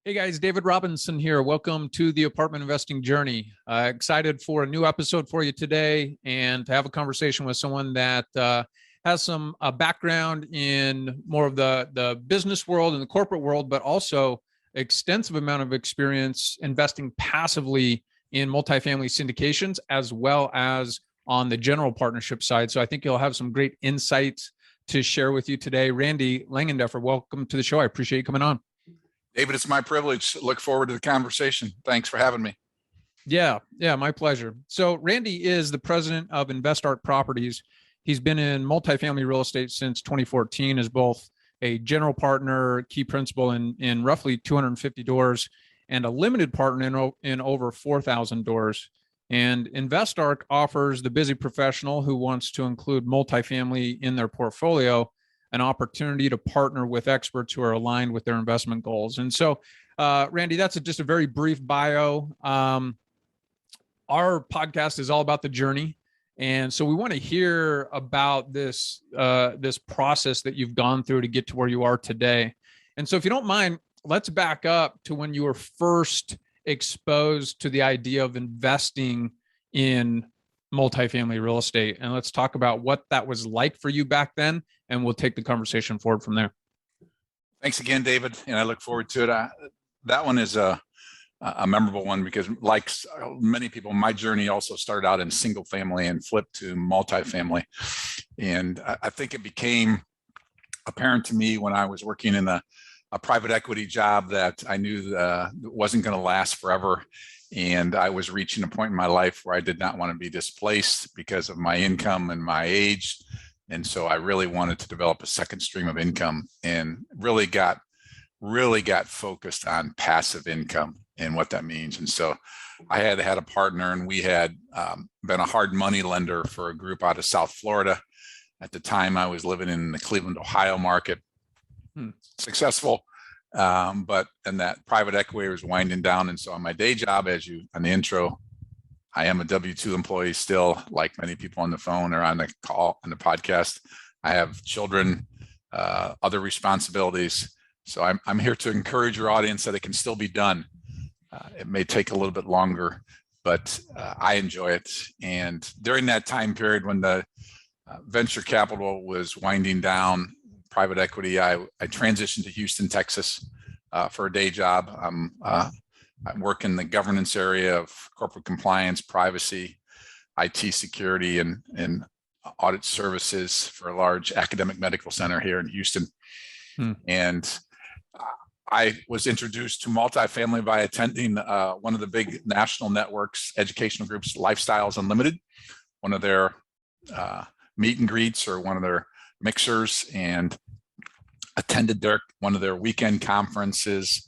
Hey guys, David Robinson here. Welcome to the apartment investing journey. Excited for a new episode for you today and to have a conversation with someone that has some background in more of the business world and the corporate world, but also extensive amount of experience investing passively in multifamily syndications as well as on the general partnership side. So I think you'll have some great insights to share with you today. Randy Langenderfer, welcome to the show. I appreciate you coming on. David, it's my privilege. Look forward to the conversation. Thanks for having me. Yeah, my pleasure. So Randy is the president of InvestArt Properties. He's been in multifamily real estate since 2014 as both a general partner, key principal in roughly 250 doors, and a limited partner in over 4,000 doors. And InvestArt offers the busy professional who wants to include multifamily in their portfolio an opportunity to partner with experts who are aligned with their investment goals. And so, Randy, that's just a very brief bio. Our podcast is all about the journey. And so we want to hear about this process that you've gone through to get to where you are today. And so if you don't mind, let's back up to when you were first exposed to the idea of investing in multifamily real estate. And let's talk about what that was like for you back then, and we'll take the conversation forward from there. Thanks again, David, and I look forward to it. That one is a memorable one because, like many people, my journey also started out in single family and flipped to multifamily. And I think it became apparent to me when I was working in a private equity job that I knew wasn't going to last forever. And I was reaching a point in my life where I did not want to be displaced because of my income and my age. And so I really wanted to develop a second stream of income and really got focused on passive income and what that means. And so I had a partner, and we had been a hard money lender for a group out of South Florida. At the time, I was living in the Cleveland, Ohio market, successful. But that private equity was winding down. And so on my day job, as you on the intro, I am a W-2 employee still, like many people on the phone or on the call, on the podcast. I have children, other responsibilities. So I'm here to encourage your audience that it can still be done. It may take a little bit longer, but I enjoy it. And during that time period when the venture capital was winding down, private equity, I transitioned to Houston, Texas for a day job. I work in the governance area of corporate compliance, privacy, IT security, and audit services for a large academic medical center here in Houston. And I was introduced to multifamily by attending one of the big national networks, educational groups, Lifestyles Unlimited, one of their meet and greets or one of their mixers, and attended one of their weekend conferences,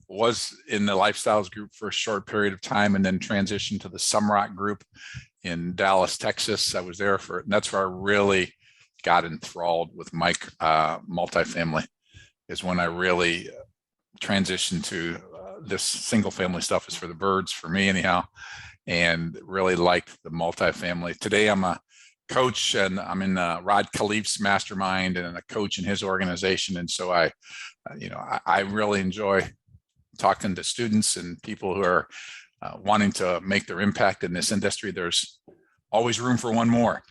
was in the Lifestyles group for a short period of time, and then transitioned to the Sumrock group in Dallas, Texas. I was there and that's where I really got enthralled with multifamily, is when I really transitioned to this single family stuff is for the birds, for me anyhow, and really liked the multifamily. Today, I'm a coach, and I'm in Rod Khleif's mastermind and a coach in his organization. And so I really enjoy talking to students and people who are wanting to make their impact in this industry. There's always room for one more.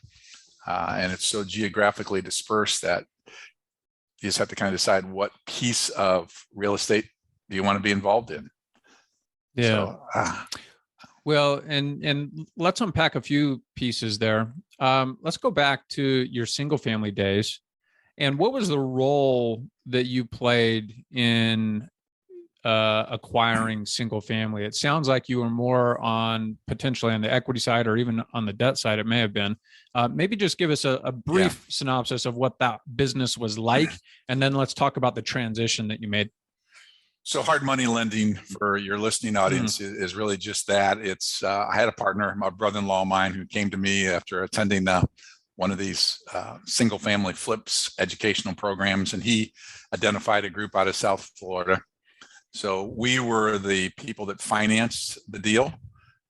And it's so geographically dispersed that you just have to kind of decide what piece of real estate do you want to be involved in. Yeah. Well, and let's unpack a few pieces there. Let's go back to your single family days. And what was the role that you played in acquiring single family? It sounds like you were more potentially on the equity side or even on the debt side. It may have been. Maybe just give us a brief synopsis of what that business was like. And then let's talk about the transition that you made. So hard money lending, for your listening audience, is really just that. It's I had a partner, my brother-in-law of mine, who came to me after attending one of these single family flips educational programs, and he identified a group out of South Florida. So we were the people that financed the deal.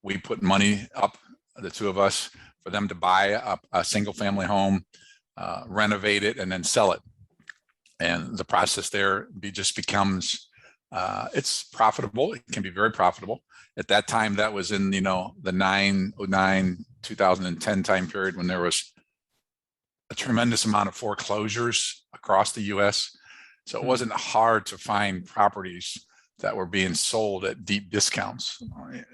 We put money up, the two of us, for them to buy a single family home, renovate it, and then sell it. And the process there just becomes It's profitable. It can be very profitable. At that time, that was in, the 2010 time period when there was a tremendous amount of foreclosures across the US. So it wasn't hard to find properties that were being sold at deep discounts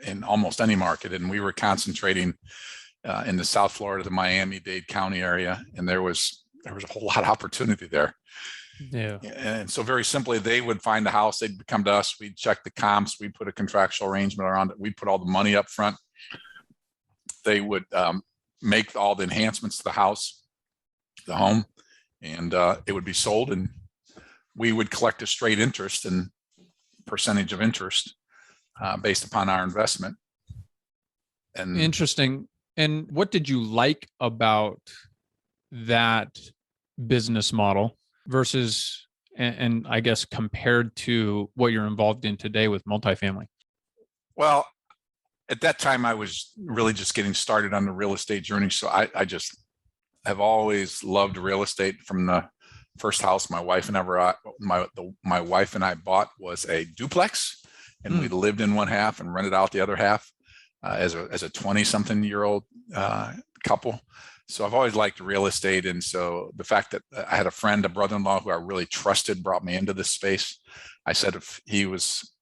in almost any market. And we were concentrating in the South Florida, the Miami-Dade County area, and there was a whole lot of opportunity there. Yeah. And so very simply, they would find a house, they'd come to us, we'd check the comps, we'd put a contractual arrangement around it, we'd put all the money up front. They would make all the enhancements to the house, the home, and it would be sold, and we would collect a straight interest and percentage of interest based upon our investment. And interesting. And what did you like about that business model versus, and I guess compared to what you're involved in today with multifamily? Well, at that time, I was really just getting started on the real estate journey. So I've always loved real estate. From the first house my wife and I bought was a duplex, and we lived in one half and rented out the other half as a 20-something-year-old couple. So I've always liked real estate. And so the fact that I had a brother-in-law who I really trusted brought me into this space. I said if he was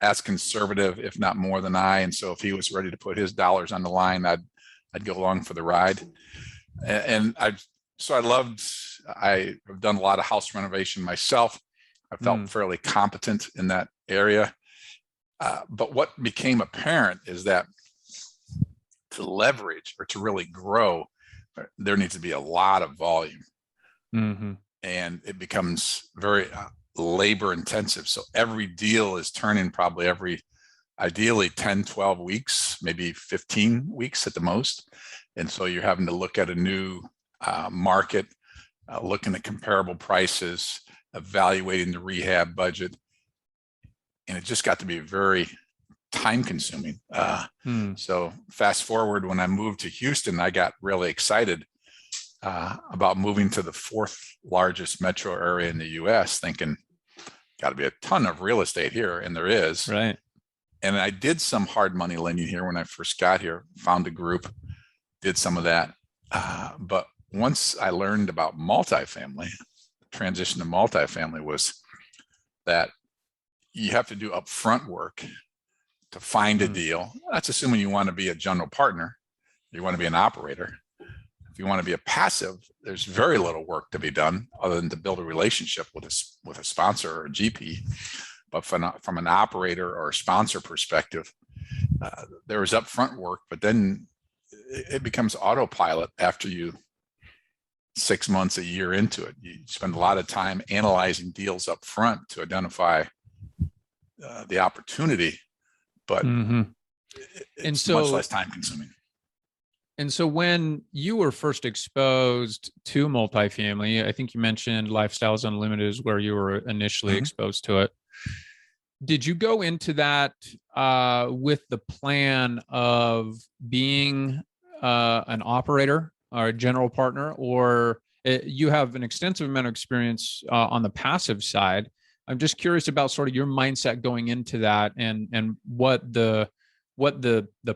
as conservative, if not more than I, and so if he was ready to put his dollars on the line, I'd go along for the ride. And I've done a lot of house renovation myself. I felt fairly competent in that area. But what became apparent is that to leverage or to really grow, there needs to be a lot of volume. And it becomes very labor intensive. So every deal is turning probably ideally 10, 12 weeks, maybe 15 weeks at the most. And so you're having to look at a new market, looking at comparable prices, evaluating the rehab budget. And it just got to be very time consuming. So fast forward, when I moved to Houston, I got really excited about moving to the 4th largest metro area in the US, thinking got to be a ton of real estate here. And there is. Right. And I did some hard money lending here when I first got here, found a group, did some of that. But once I learned about multifamily, the transition to multifamily was that you have to do upfront work to find a deal. That's assuming you want to be a general partner, you want to be an operator. If you want to be a passive, there's very little work to be done other than to build a relationship with a sponsor or a GP. But from an operator or a sponsor perspective, there is upfront work, but then it becomes autopilot after 6 months, a year into it. You spend a lot of time analyzing deals up front to identify the opportunity, but it's much less time consuming. And so when you were first exposed to multifamily, I think you mentioned Lifestyles Unlimited is where you were initially exposed to it. Did you go into that with the plan of being an operator or a general partner, or you have an extensive amount of experience on the passive side? I'm just curious about sort of your mindset going into that, and what the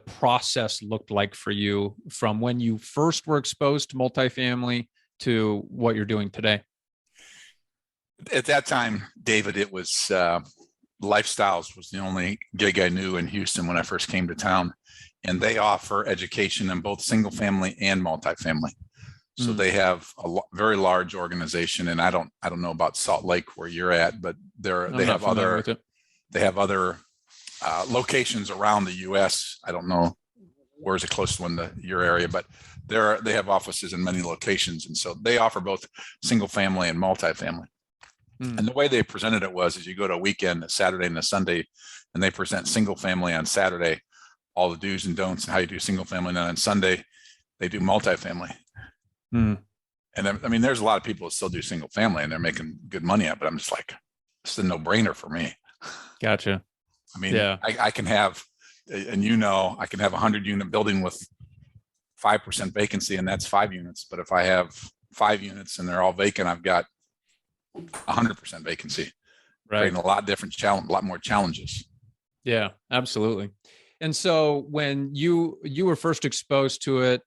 process looked like for you from when you first were exposed to multifamily to what you're doing today. At that time, David, it was Lifestyles was the only gig I knew in Houston when I first came to town, and they offer education in both single family and multifamily. So they have a very large organization, and I don't know about Salt Lake where you're at, but they have other locations around the U.S. I don't know where's the closest one to your area, but they have offices in many locations, and so they offer both single family and multifamily. And the way they presented it was, you go to a weekend, a Saturday and a Sunday, and they present single family on Saturday, all the do's and don'ts and how you do single family, and then on Sunday they do multifamily. And I mean, there's a lot of people that still do single family and they're making good money at it, but I'm just like, it's a no-brainer for me. Gotcha. I mean, I can have, and I can have a 100-unit building with 5% vacancy, and that's 5 units. But if I have 5 units and they're all vacant, I've got 100% vacancy. Right. creating a lot different challenge, a lot more challenges. Yeah, absolutely. And so when you were first exposed to it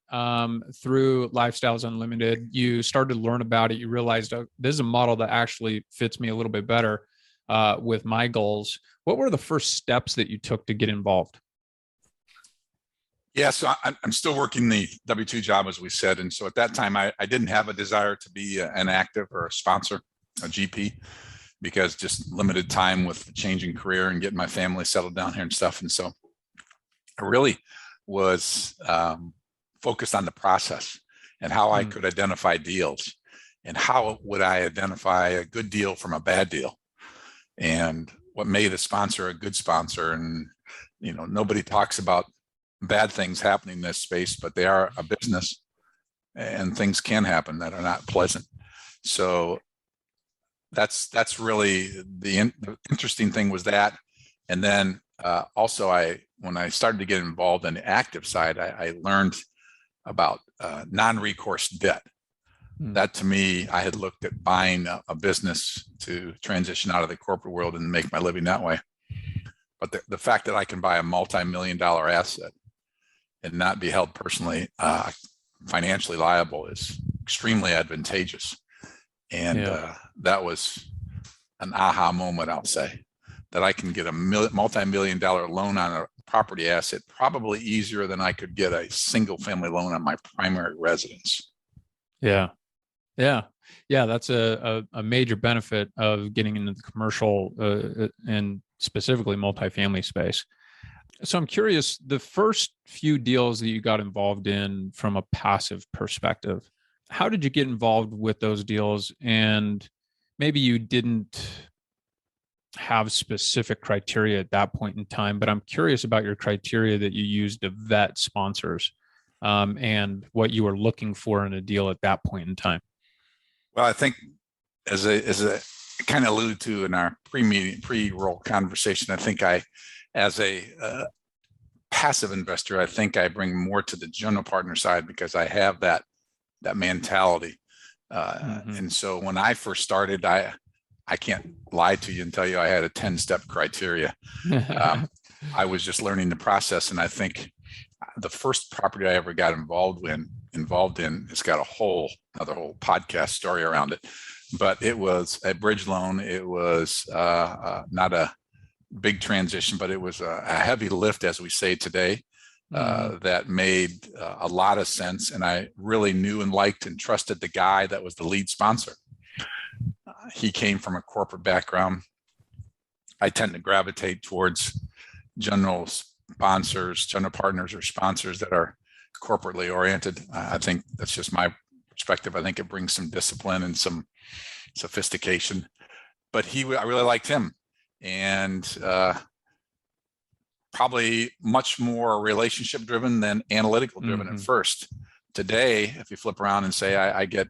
through Lifestyles Unlimited, you started to learn about it. You realized, oh, this is a model that actually fits me a little bit better with my goals. What were the first steps that you took to get involved? Yeah, so I'm still working the W-2 job, as we said. And so at that time, I didn't have a desire to be an active or a sponsor, a GP, because just limited time with the changing career and getting my family settled down here and stuff. And so I really was focused on the process and how I could identify deals and how would I identify a good deal from a bad deal and what made a sponsor a good sponsor. And, nobody talks about bad things happening in this space, but they are a business and things can happen that are not pleasant. So that's really the interesting thing was that. And then also when I started to get involved in the active side, I learned about non-recourse debt. That to me, I had looked at buying a business to transition out of the corporate world and make my living that way. But the fact that I can buy a multi-million-dollar asset and not be held personally financially liable is extremely advantageous. And that was an aha moment, I'll say, that I can get a multi-million-dollar loan on a property asset probably easier than I could get a single family loan on my primary residence. Yeah. That's a major benefit of getting into the commercial and specifically multifamily space. So I'm curious, the first few deals that you got involved in from a passive perspective, how did you get involved with those deals? And maybe you didn't have specific criteria at that point in time, but I'm curious about your criteria that you used to vet sponsors and what you were looking for in a deal at that point in time. Well, I think as a kind of alluded to in our pre-roll conversation, I think as a passive investor, I think I bring more to the general partner side because I have that mentality. And so when I first started, I can't lie to you and tell you I had a 10-step criteria. I was just learning the process. And I think the first property I ever got involved in, it's got another whole podcast story around it, but it was a bridge loan. It was not a big transition, but it was a heavy lift, as we say today, that made a lot of sense. And I really knew and liked and trusted the guy that was the lead sponsor. He came from a corporate background. I tend to gravitate towards general partners or sponsors that are corporately oriented. I think that's just my perspective. I think it brings some discipline and some sophistication, but I really liked him. And probably much more relationship driven than analytical driven at first. Today, if you flip around and say, I get,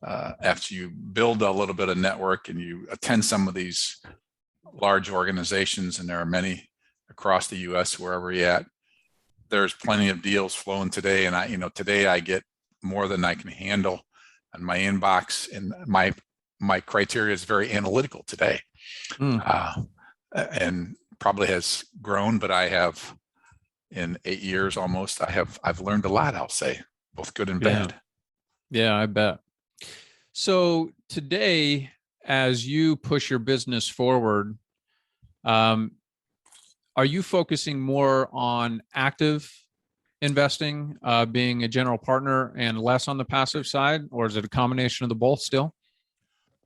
after you build a little bit of network and you attend some of these large organizations, and there are many across the US, wherever you're at, there's plenty of deals flowing today. And today I get more than I can handle on my inbox, and my criteria is very analytical today. And probably has grown, but I have in 8 years almost, I've learned a lot, I'll say, both good and bad. Yeah, I bet. So today, as you push your business forward, are you focusing more on active investing, being a general partner, and less on the passive side, or is it a combination of the both still?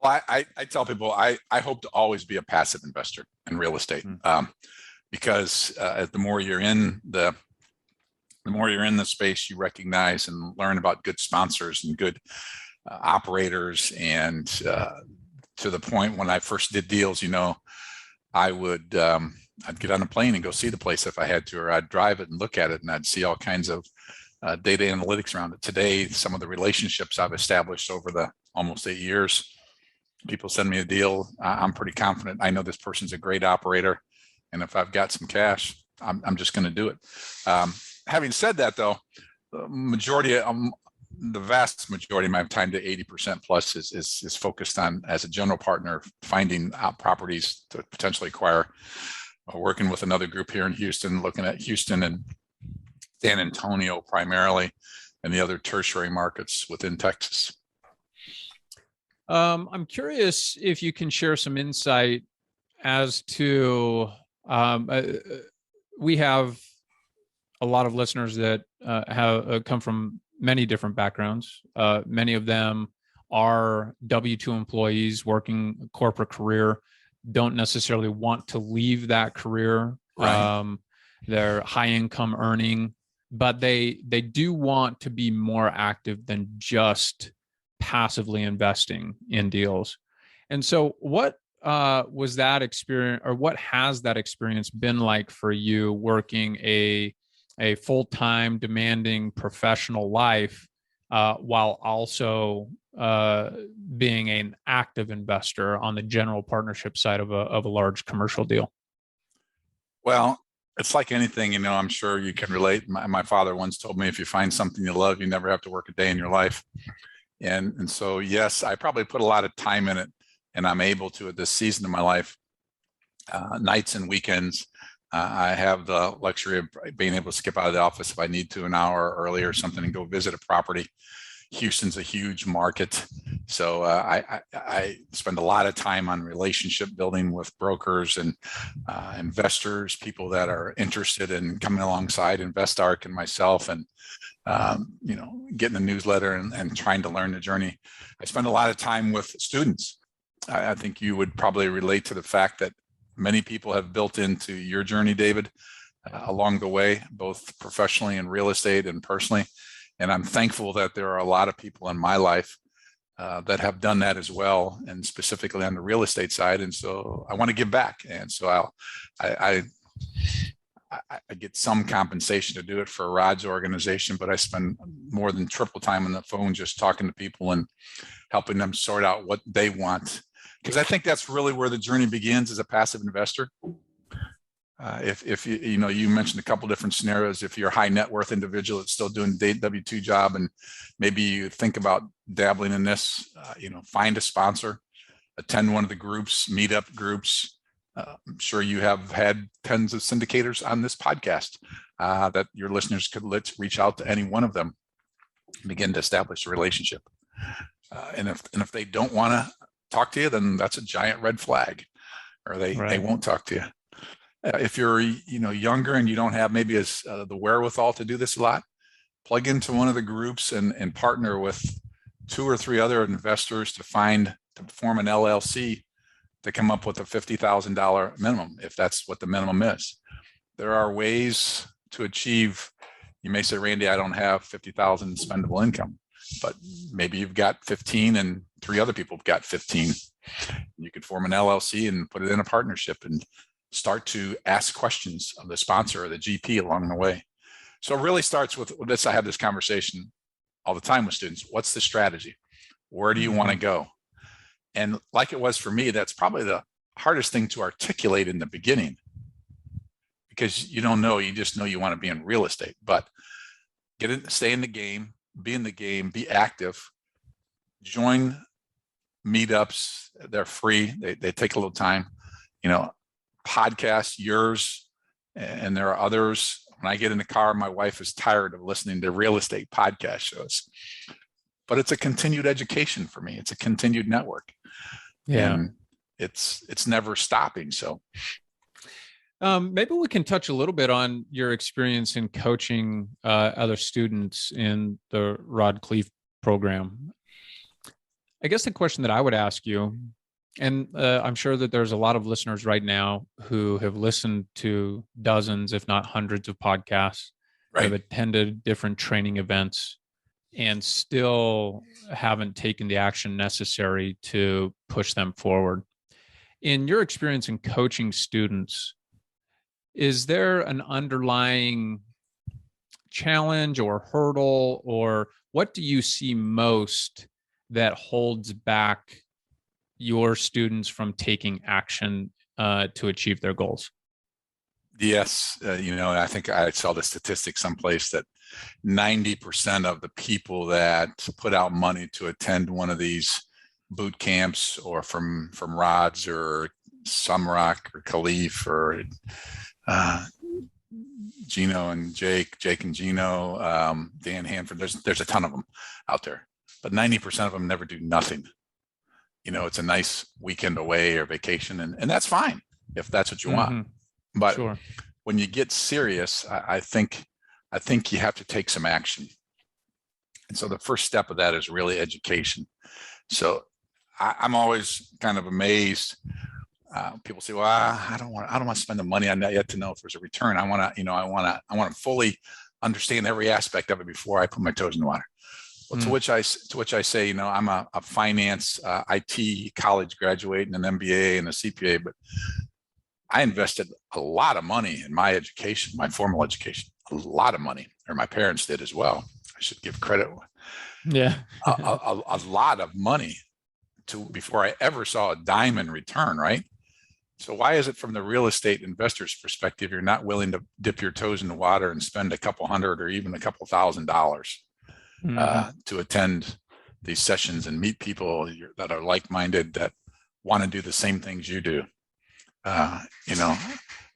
Well, I tell people I hope to always be a passive investor in real estate, because the more you're in the space, you recognize and learn about good sponsors and good operators. And to the point when I first did deals, I would I'd get on a plane and go see the place if I had to, or I'd drive it and look at it, and I'd see all kinds of data analytics around it. Today, some of the relationships I've established over the almost 8 years, people send me a deal, I'm pretty confident I know this person's a great operator, and if I've got some cash, I'm just going to do it. Having said that, though, the majority of the vast majority of my time, to 80% plus, is focused on, as a general partner, finding out properties to potentially acquire, working with another group here in Houston, looking at Houston and San Antonio primarily, and the other tertiary markets within Texas. I'm curious if you can share some insight as to, we have a lot of listeners that have come from many different backgrounds. Many of them are W-2 employees working a corporate career, don't necessarily want to leave that career. Right. They're high income earning, but they do want to be more active than just passively investing in deals. And so what was that experience, or what has that experience been like for you, working a full-time demanding professional life while also being an active investor on the general partnership side of a large commercial deal? Well, it's like anything, I'm sure you can relate. My father once told me, if you find something you love, you never have to work a day in your life. And so, yes, I probably put a lot of time in it, and I'm able to, at this season of my life, nights and weekends. I have the luxury of being able to skip out of the office if I need to an hour early or something and go visit a property. Houston's a huge market. So I spend a lot of time on relationship building with brokers and investors, people that are interested in coming alongside InvestArc and myself, and getting a newsletter and trying to learn the journey. I spend a lot of time with students. I think you would probably relate to the fact that many people have built into your journey, David, along the way, both professionally in real estate and personally. And I'm thankful that there are a lot of people in my life that have done that as well, and specifically on the real estate side. And so I want to give back. And so I get some compensation to do it for Rod's organization, but I spend more than triple time on the phone just talking to people and helping them sort out what they want. Because I think that's really where the journey begins as a passive investor. If you mentioned a couple different scenarios. If you're a high net worth individual that's still doing the W-2 job, and maybe you think about dabbling in this, find a sponsor, attend one of the groups, meetup groups. I'm sure you have had tens of syndicators on this podcast that your listeners could reach out to any one of them, and begin to establish a relationship. And if they don't want to talk to you, then that's a giant red flag, or they won't talk to you. If you're younger and you don't have maybe the wherewithal to do this a lot, plug into one of the groups and partner with 2 or 3 other investors to form an LLC to come up with a $50,000 minimum, if that's what the minimum is. There are ways to achieve. You may say, Randy, I don't have 50,000 spendable income, but maybe you've got 15 and 3 other people have got 15. You could form an LLC and put it in a partnership and start to ask questions of the sponsor or the GP along the way. So it really starts with this. I have this conversation all the time with students. What's the strategy? Where do you want to go? And like it was for me, that's probably the hardest thing to articulate in the beginning, because you don't know, you just know you want to be in real estate. But stay in the game, be active, join meetups. They're free. They take a little time, podcast yours, and there are others. When I get in the car, my wife is tired of listening to real estate podcast shows, but it's a continued education for me. It's a continued network. Yeah. And it's never stopping. So maybe we can touch a little bit on your experience in coaching other students in the Rod Cleef program. I guess the question that I would ask you, and I'm sure that there's a lot of listeners right now who have listened to dozens, if not hundreds of podcasts, right, have attended different training events, and still haven't taken the action necessary to push them forward. In your experience in coaching students, is there an underlying challenge or hurdle, or what do you see most that holds back your students from taking action to achieve their goals? Yes. I think I saw the statistic someplace that 90% of the people that put out money to attend one of these boot camps, or from Rods or Sumrock or Khalif or uh, Gino and Jake and Gino, Dan Hanford. There's a ton of them out there, but 90% of them never do nothing. It's a nice weekend away or vacation, and that's fine if that's what you want. But Sure. when you get serious, I think you have to take some action. And so the first step of that is really education. So I'm always kind of amazed. People say, "Well, I don't want to spend the money on that yet to know if there's a return. I want to fully understand every aspect of it before I put my toes in the water." Well, to which I say, I'm a finance, IT college graduate and an MBA and a CPA, but I invested a lot of money in my education, my formal education, a lot of money, or my parents did as well. I should give credit. Yeah. a lot of money before I ever saw a dime in return, right? So why is it from the real estate investor's perspective, you're not willing to dip your toes in the water and spend a couple hundred or even a couple $1,000s to attend these sessions and meet people that are like-minded, that want to do the same things you do? I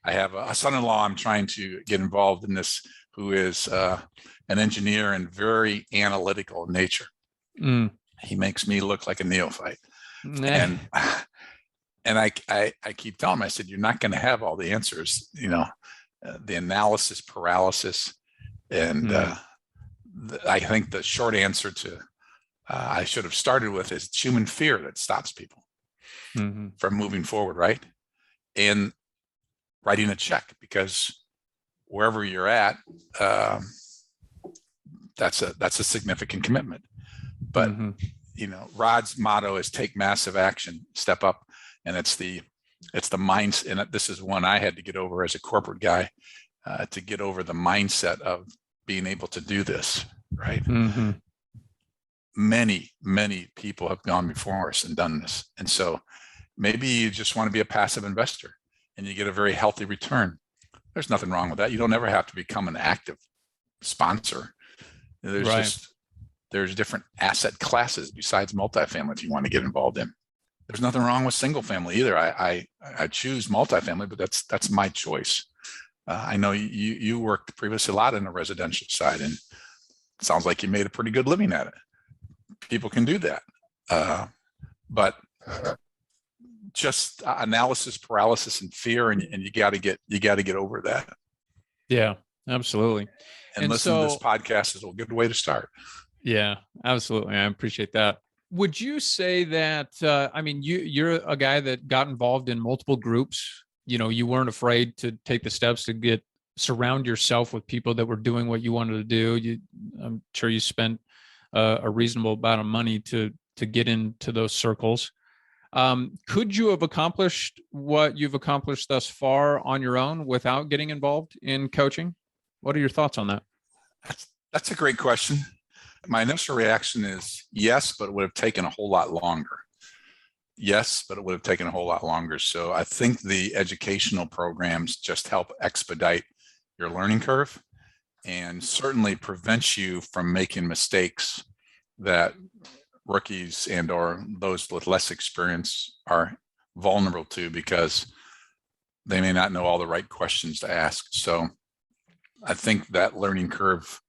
have a son-in-law I'm trying to get involved in this, who is an engineer and very analytical in nature. He makes me look like a neophyte. And I keep telling him, I said, you're not going to have all the answers, the analysis paralysis. And I think the short answer to I should have started with is human fear that stops people from moving forward, right? And writing a check, because wherever you're at, that's a significant commitment. But Rod's motto is take massive action, step up, and it's the mindset. And this is one I had to get over as a corporate guy, to get over the mindset of being able to do this, right? Many people have gone before us and done this, and so maybe you just want to be a passive investor and you get a very healthy return. There's nothing wrong with that. You don't ever have to become an active sponsor. There's different asset classes besides multifamily if you want to get involved in. There's nothing wrong with single family either. I choose multifamily, but that's my choice. I know you worked previously a lot in the residential side, and it sounds like you made a pretty good living at it. People can do that, but just analysis paralysis and fear, and you got to get over that. Yeah, absolutely. And listen to this podcast is a good way to start. Yeah, absolutely. I appreciate that. Would you say that, you're a guy that got involved in multiple groups, you weren't afraid to take the steps to surround yourself with people that were doing what you wanted to do. I'm sure you spent a reasonable amount of money to get into those circles. Could you have accomplished what you've accomplished thus far on your own without getting involved in coaching? What are your thoughts on that? That's a great question. My initial reaction is yes, but it would have taken a whole lot longer. So I think the educational programs just help expedite your learning curve and certainly prevent you from making mistakes that rookies and or those with less experience are vulnerable to, because they may not know all the right questions to ask. So I think that learning curve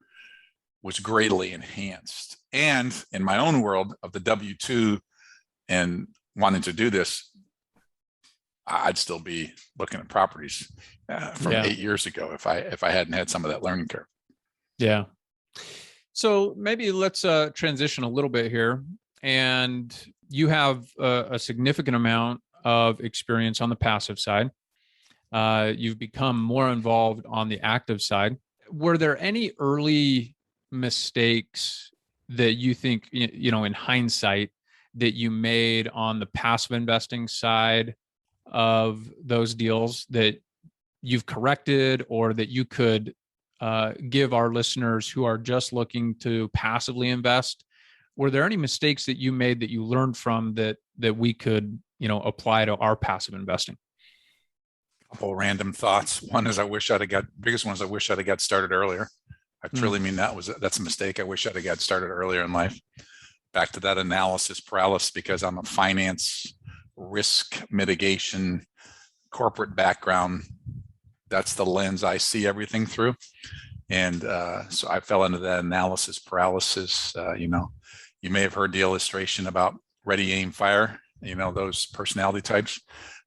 was greatly enhanced. And in my own world of the W-2 and wanting to do this, I'd still be looking at properties from 8 years ago if I hadn't had some of that learning curve. Yeah. So maybe let's transition a little bit here. And you have a significant amount of experience on the passive side. You've become more involved on the active side. Were there any early mistakes that you think, in hindsight, that you made on the passive investing side of those deals that you've corrected, or that you could give our listeners who are just looking to passively invest? Were there any mistakes that you made that you learned from that we could, apply to our passive investing? Couple random thoughts. One is biggest one is I wish I'd have got started earlier. I truly mean that's a mistake. I wish I'd have got started earlier in life. Back to that analysis paralysis, because I'm a finance, risk mitigation, corporate background. That's the lens I see everything through. And so I fell into that analysis paralysis. You may have heard the illustration about ready, aim, fire, those personality types.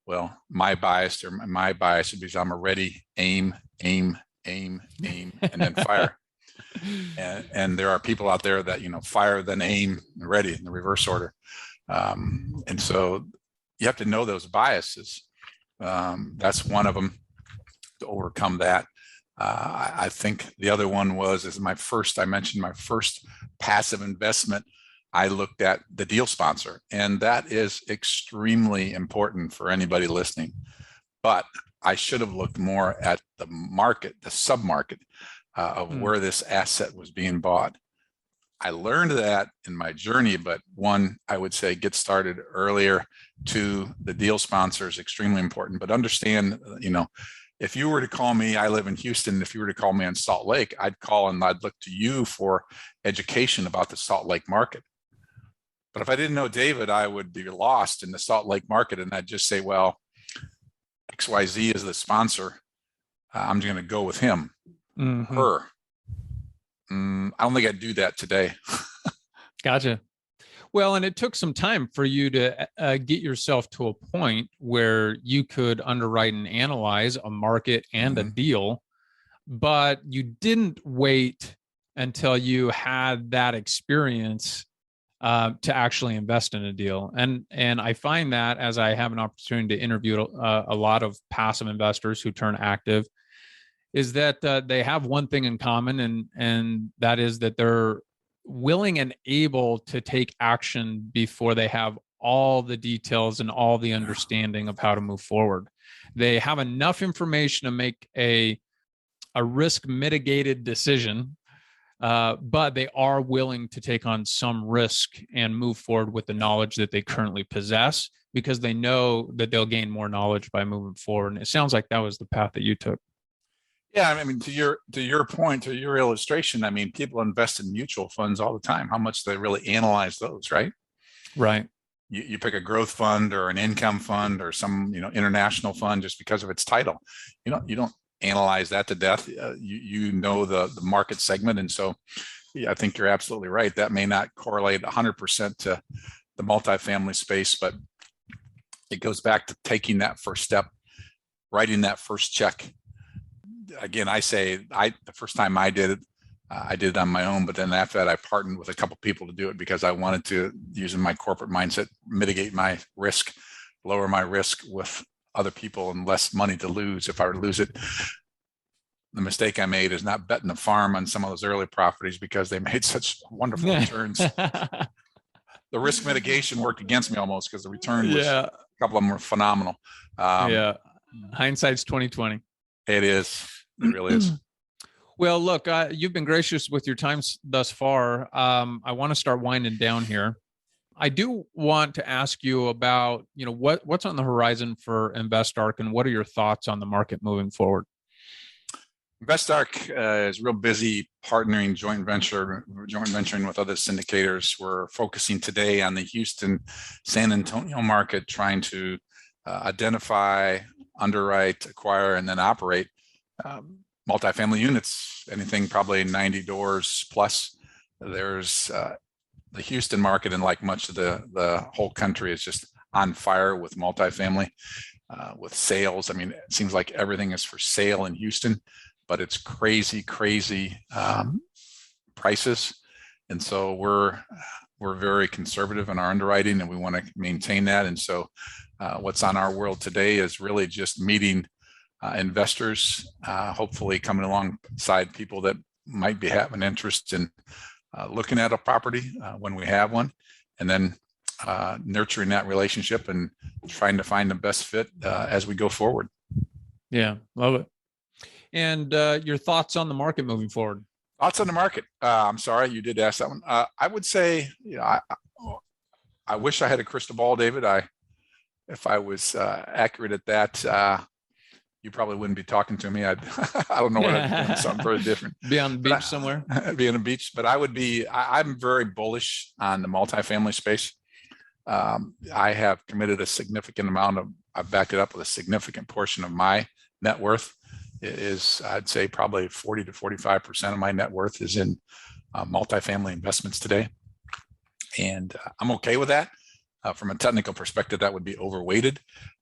Well, my bias would be I'm a ready, aim, and then fire. And there are people out there that, fire, then aim, and ready in the reverse order. And so you have to know those biases. That's one of them, to overcome that. I think the other one I mentioned my first passive investment. I looked at the deal sponsor, and that is extremely important for anybody listening. But I should have looked more at the market, the sub-market of where this asset was being bought. I learned that in my journey, but one, I would say get started earlier. Two, the deal sponsor is extremely important, but understand, if you were to call me, I live in Houston. If you were to call me in Salt Lake, I'd call and I'd look to you for education about the Salt Lake market. But if I didn't know David, I would be lost in the Salt Lake market. And I'd just say, well, XYZ is the sponsor. I'm just going to go with him, her. I don't think I'd do that today. Gotcha. Well, and it took some time for you to get yourself to a point where you could underwrite and analyze a market and a deal, but you didn't wait until you had that experience to actually invest in a deal. And I find that as I have an opportunity to interview a lot of passive investors who turn active, is that they have one thing in common, and that is that they're willing and able to take action before they have all the details and all the understanding of how to move forward. They have enough information to make a risk mitigated decision, but they are willing to take on some risk and move forward with the knowledge that they currently possess, because they know that they'll gain more knowledge by moving forward. And it sounds like that was the path that you took. Yeah, I mean, to your point, to your illustration, I mean, people invest in mutual funds all the time. How much do they really analyze those, right? Right. You pick a growth fund or an income fund or some international fund just because of its title. You don't analyze that to death. You know the market segment, and so yeah, I think you're absolutely right. That may not correlate 100% to the multifamily space, but it goes back to taking that first step, writing that first check. Again, I say the first time I did it on my own, but then after that, I partnered with a couple people to do it because I wanted to, using my corporate mindset, mitigate my risk, lower my risk with other people and less money to lose if I were to lose it. The mistake I made is not betting the farm on some of those early properties because they made such wonderful returns. The risk mitigation worked against me almost because the return was, a couple of them were phenomenal. Hindsight's 2020. It is. It really is. Well, look, you've been gracious with your time thus far. I want to start winding down here. I do want to ask you about, what's on the horizon for InvestArc, and what are your thoughts on the market moving forward? InvestArc is real busy partnering, joint venturing with other syndicators. We're focusing today on the Houston, San Antonio market, trying to identify, underwrite, acquire, and then operate multifamily units, anything probably 90 doors plus. There's the Houston market, and like much of the whole country, is just on fire with multifamily, with sales. I mean, it seems like everything is for sale in Houston, but it's crazy prices. And so we're very conservative in our underwriting, and we want to maintain that. And so what's on our world today is really just meeting investors, hopefully coming alongside people that might be having interest in looking at a property when we have one, and then nurturing that relationship and trying to find the best fit as we go forward. Yeah, love it. And your thoughts on the market moving forward? Thoughts on the market. I'm sorry, you did ask that one. I would say, I wish I had a crystal ball, David. If I was accurate at that, you probably wouldn't be talking to me. I don't know what I'd be doing, something very different. Be on the beach somewhere. Be on the beach, but I'm very bullish on the multifamily space. I have committed a significant amount of, I've backed it up with a significant portion of my net worth is, I'd say probably 40 to 45% of my net worth is in multifamily investments today. And I'm okay with that. From a technical perspective, that would be overweighted,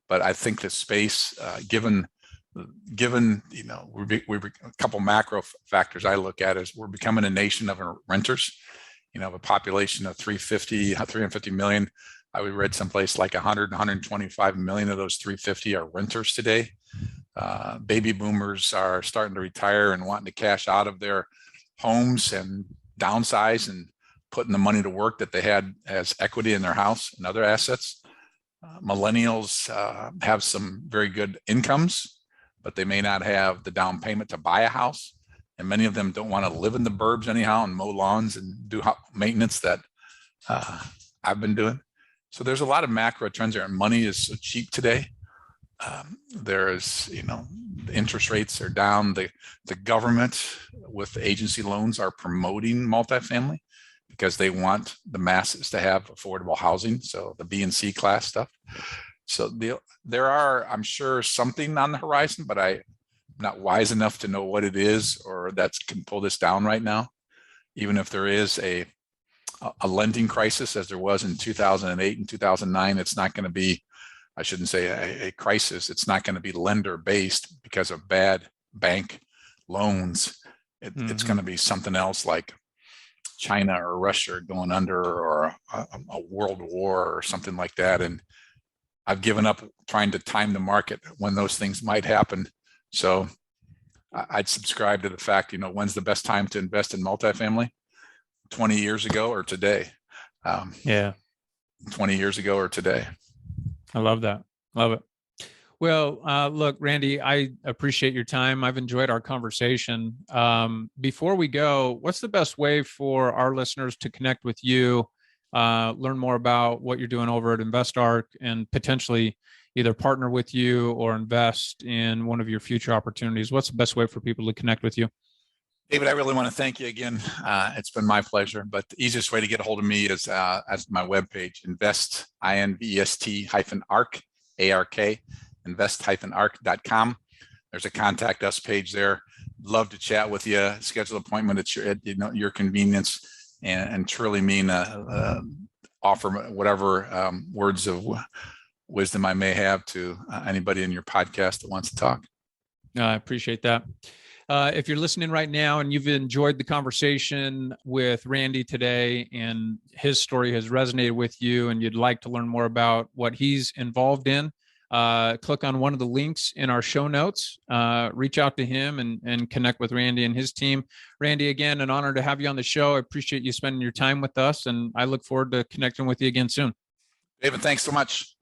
but I think the space, given we're a couple macro factors I look at is we're becoming a nation of renters. A population of 350 million. I read someplace like 125 million of those 350 are renters today. Baby boomers are starting to retire and wanting to cash out of their homes and downsize and putting the money to work that they had as equity in their house and other assets. Millennials have some very good incomes, but they may not have the down payment to buy a house. And many of them don't want to live in the burbs anyhow and mow lawns and do maintenance that I've been doing. So there's a lot of macro trends there. And money is so cheap today. There's, the interest rates are down. The government with agency loans are promoting multifamily because they want the masses to have affordable housing. So the B and C class stuff. So there are, I'm sure, something on the horizon, but I'm not wise enough to know what it is or that can pull this down right now. Even if there is a lending crisis as there was in 2008 and 2009, it's not going to be, I shouldn't say a crisis. It's not going to be lender based because of bad bank loans. It's going to be something else like China or Russia going under or a world war or something like that. And I've given up trying to time the market when those things might happen. So I'd subscribe to the fact, when's the best time to invest in multifamily? 20 years ago or today? 20 years ago or today. I love that. Love it. Well, look, Randy, I appreciate your time. I've enjoyed our conversation. Before we go, what's the best way for our listeners to connect with you, learn more about what you're doing over at InvestArc, and potentially either partner with you or invest in one of your future opportunities? What's the best way for people to connect with you? David, I really want to thank you again. It's been my pleasure, but the easiest way to get a hold of me is as my webpage, invest-arc, A-R-K, invest-arc.com. There's a contact us page there. Love to chat with you, schedule an appointment at your convenience, and truly mean offer whatever words of wisdom I may have to anybody in your podcast that wants to talk. I appreciate that. If you're listening right now and you've enjoyed the conversation with Randy today and his story has resonated with you and you'd like to learn more about what he's involved in, click on one of the links in our show notes, reach out to him and connect with Randy and his team. Randy, again, an honor to have you on the show. I appreciate you spending your time with us, and I look forward to connecting with you again soon. David, thanks so much.